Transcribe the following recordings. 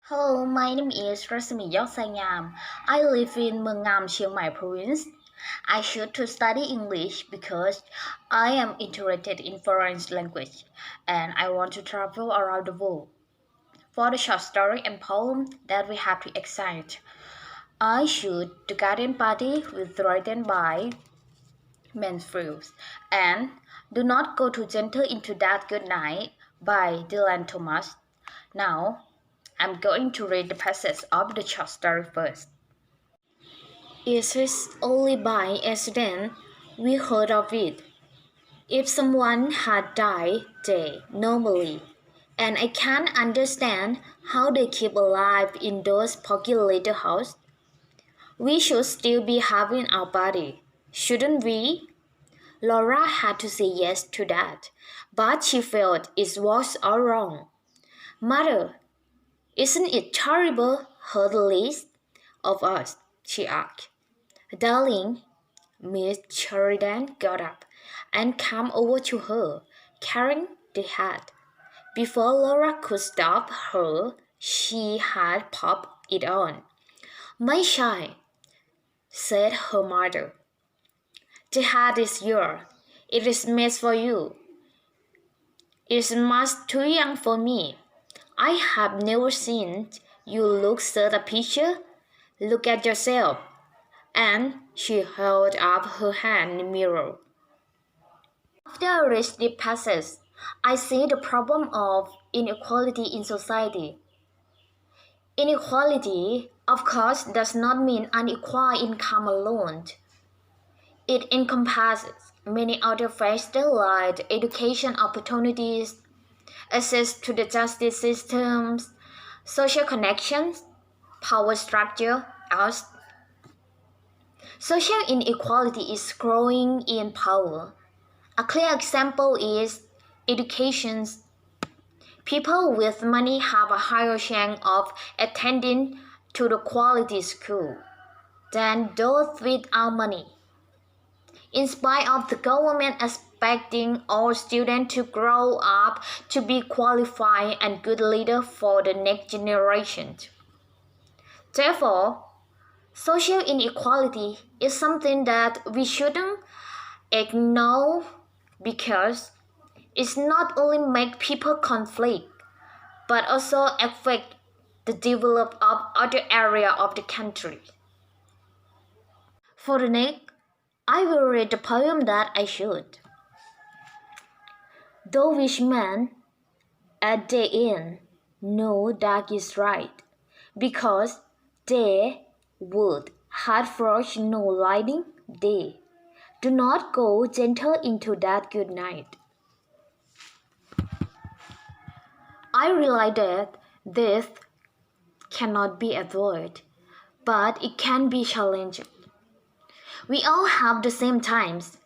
Hello, my name is Rasmi Yoksangam. I live in Mengam, Chiang Mai province. I choose to study English because I am interested in foreign language and I want to travel around the world. For the short story and poem that we have to excite, I choose The Garden Party with written by Mansfield and Do Not Go Too Gentle Into That Good Night by Dylan Thomas. Now, I'm going to read the passage of the short story first. It is only by accident we heard of it. If someone had died, they normally, and I can't understand how they keep alive in those poky little houses. We should still be having our party, shouldn't we? Laura had to say yes to that, but she felt it was all wrong. Mother, isn't it terrible, her the least of us? She asked. Darling, Miss Sheridan got up and came over to her, carrying the hat. Before Laura could stop her, she had popped it on. My child, said her mother. The hat is yours. It is made for you. It's much too young for me. I have never seen you look such a picture. Look at yourself. And she held up her hand in the mirror. After I read the passage, I see the problem of inequality in society. Inequality, of course, does not mean unequal income alone. It encompasses many other factors like education opportunities, access to the justice systems, social connections, power structure, else. Social inequality is growing in power. A clear example is education. People with money have a higher chance of attending to the quality school than those without money. In spite of the government expecting all students to grow up to be qualified and good leaders for the next generation. Therefore, social inequality is something that we shouldn't ignore because it's not only make people conflict, but also affect the development of other areas of the country. For the next, I will read the poem that I should. Though which man at the end know that is right, because they would had frost no lighting day. Do not go gentle into that good night. I realize that death cannot be avoided, but it can be challenged. We all have the same times,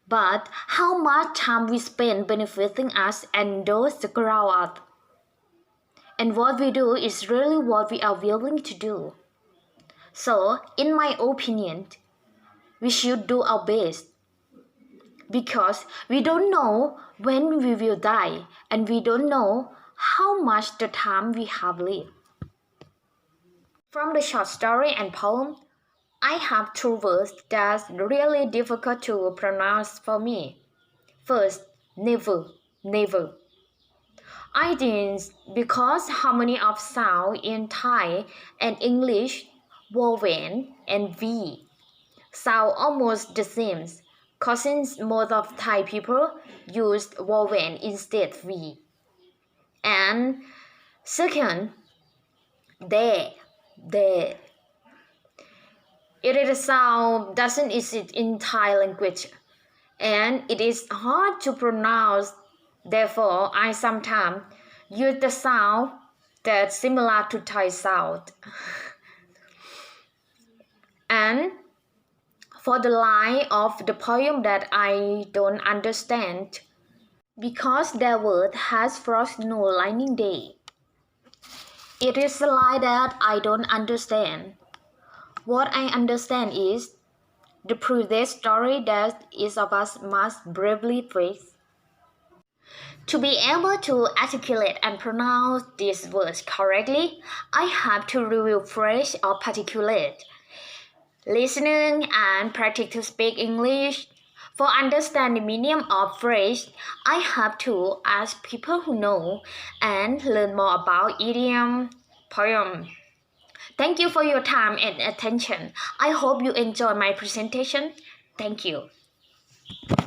but how much time we spend benefiting us and those around us. And what we do is really what we are willing to do. So, in my opinion, we should do our best. Because we don't know when we will die and we don't know how much the time we have left. From the short story and poem, I have two words that's really difficult to pronounce for me. First, never, never. I think because harmony of sound in Thai and English, woven and V, sound almost the same, causing most of Thai people used woven instead V. And second, they. It is a sound doesn't exist in Thai language, and it is hard to pronounce. Therefore, I sometimes use the sound that's similar to Thai sound. And for the line of the poem that I don't understand, because their word has frost no lining day. It is a line that I don't understand. What I understand is the previous story that each of us must bravely face. To be able to articulate and pronounce these words correctly, I have to review phrase or particulate, listening and practice to speak English. For understanding the meaning of phrase, I have to ask people who know and learn more about idiom, poem. Thank you for your time and attention. I hope you enjoy my presentation. Thank you.